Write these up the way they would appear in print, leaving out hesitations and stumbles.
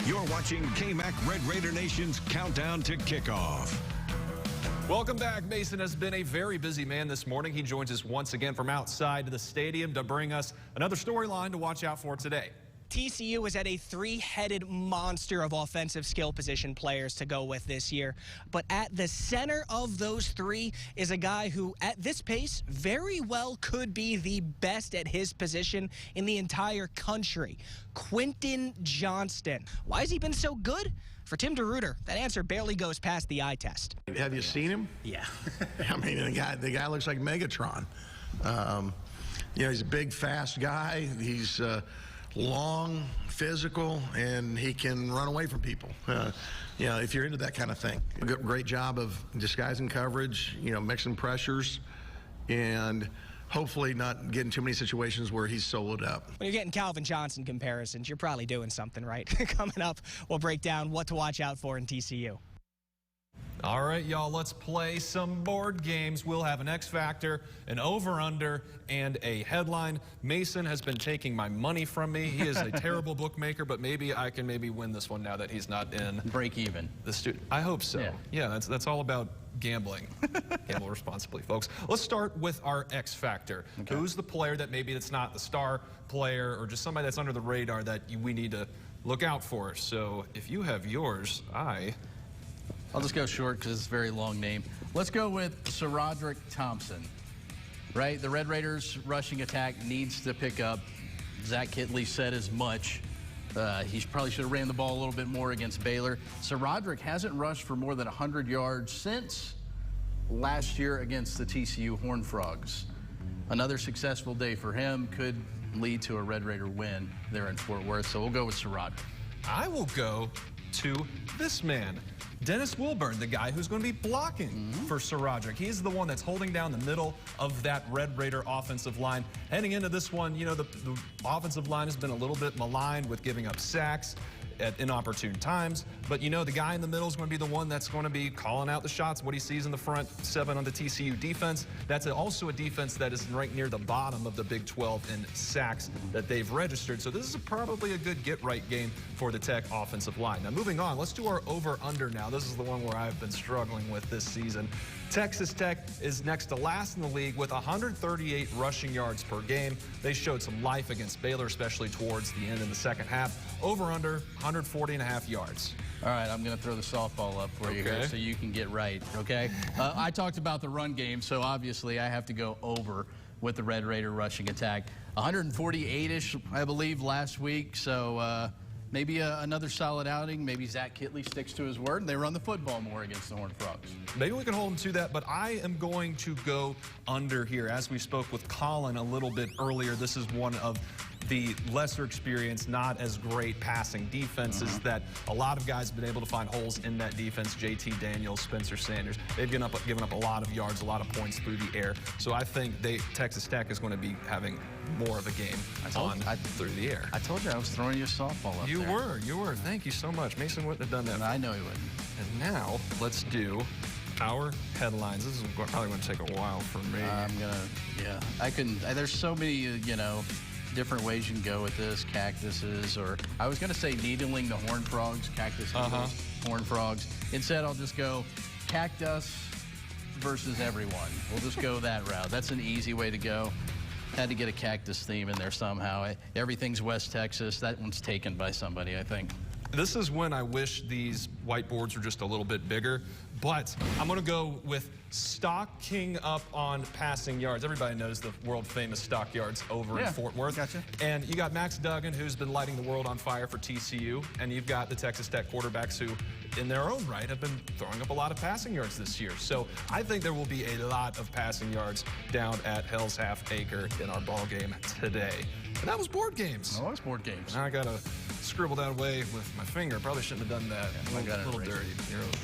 You're watching KMAC Red Raider Nation's Countdown to Kickoff. Welcome back. Mason has been a very busy man this morning. He joins us once again from outside the stadium to bring us another storyline to watch out for today. TCU is at a three-headed monster of offensive skill position players to go with this year. But at the center of those three is a guy who, at this pace, very well could be the best at his position in the entire country. Quentin Johnston. Why has he been so good? For Tim DeRuyter, that answer barely goes past the eye test. Have you seen him? Yeah. I mean, the guy looks like Megatron. He's a big, fast guy. He's long, physical, and he can run away from people. If you're into that kind of thing. Great job of disguising coverage, mixing pressures, and hopefully not getting too many situations where he's soloed up. When you're getting Calvin Johnson comparisons, you're probably doing something right. Coming up, we'll break down what to watch out for in TCU. All right, y'all, let's play some board games. We'll have an X Factor, an over-under, and a headline. Mason has been taking my money from me. He is a terrible bookmaker, but maybe I can win this one now that he's not in. Break even. I hope so. Yeah, that's all about gambling. Gamble responsibly, folks. Let's start with our X Factor. Okay. Who's the player that maybe that's not the star player or just somebody that's under the radar that we need to look out for? So if you have yours, I'll just go short because it's a very long name. Let's go with SaRodorick Thompson, right? The Red Raiders rushing attack needs to pick up. Zach Kittley said as much. He probably should have ran the ball a little bit more against Baylor. SaRodorick hasn't rushed for more than 100 yards since last year against the TCU Horned Frogs. Another successful day for him could lead to a Red Raider win there in Fort Worth, so we'll go with SaRodorick. I will go to this man. Dennis Wilburn, the guy who's going to be blocking for SaRodorick. He's the one that's holding down the middle of that Red Raider offensive line. Heading into this one, the offensive line has been a little bit maligned with giving up sacks at inopportune times. But, the guy in the middle is going to be the one that's going to be calling out the shots, what he sees in the front seven on the TCU defense. That's also a defense that is right near the bottom of the Big 12 in sacks that they've registered. So this is probably a good get-right game for the Tech offensive line. Now, moving on, let's do our over-under now. This is the one where I've been struggling with this season. Texas Tech is next to last in the league with 138 rushing yards per game. They showed some life against Baylor, especially towards the end in the second half. Over-under 140.5 yards. All right, I'm going to throw the softball up for you here so you can get right, okay? I talked about the run game, so obviously I have to go over with the Red Raider rushing attack. 148-ish, I believe, last week, so maybe another solid outing. Maybe Zach Kittley sticks to his word, and they run the football more against the Horned Frogs. Maybe we can hold them to that, but I am going to go under here. As we spoke with Colin a little bit earlier, this is one of the lesser experience, not as great passing defenses that a lot of guys have been able to find holes in that defense. JT Daniels, Spencer Sanders, they've given up a lot of yards, a lot of points through the air. So I think Texas Tech is going to be having more of a game through the air. I told you I was throwing you a softball up You were. Thank you so much. Mason wouldn't have done that. I know he wouldn't. And now let's do our headlines. This is probably going to take a while for me. There's so many, different ways you can go with this. Cactuses, or I was going to say needling the Horned Frogs, cactus Horned Frogs. Instead, I'll just go cactus versus everyone. We'll just go that route. That's an easy way to go. Had to get a cactus theme in there somehow. Everything's West Texas. That one's taken by somebody, I think. This is when I wish these whiteboards were just a little bit bigger, but I'm going to go with stocking up on passing yards. Everybody knows the world-famous stockyards over in Fort Worth. Gotcha. And you got Max Duggan, who's been lighting the world on fire for TCU, and you've got the Texas Tech quarterbacks who, in their own right, have been throwing up a lot of passing yards this year. So I think there will be a lot of passing yards down at Hell's Half Acre in our ball game today. And that was board games. Oh, it's board games. Now I got to scribble that away with my finger. Probably shouldn't have done that. Yeah, a little dirty.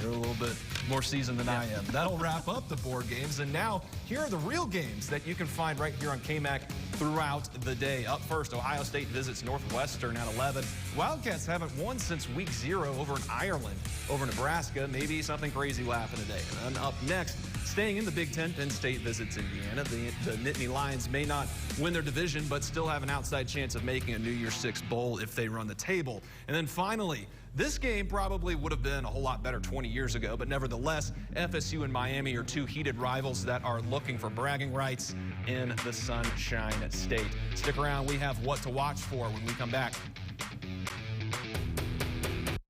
You're a little bit more seasoned than I am. That'll wrap up the board games. And now, here are the real games that you can find right here on KMAC throughout the day. Up first, Ohio State visits Northwestern at 11. Wildcats haven't won since week 0 over in Ireland, over Nebraska. Maybe something crazy will happen today. And then up next, Staying in the Big Ten, Penn State visits Indiana. The Nittany Lions may not win their division, but still have an outside chance of making a New Year's Six bowl if they run the table. And then finally, this game probably would have been a whole lot better 20 years ago, but nevertheless, FSU and Miami are two heated rivals that are looking for bragging rights in the Sunshine State. Stick around. We have what to watch for when we come back.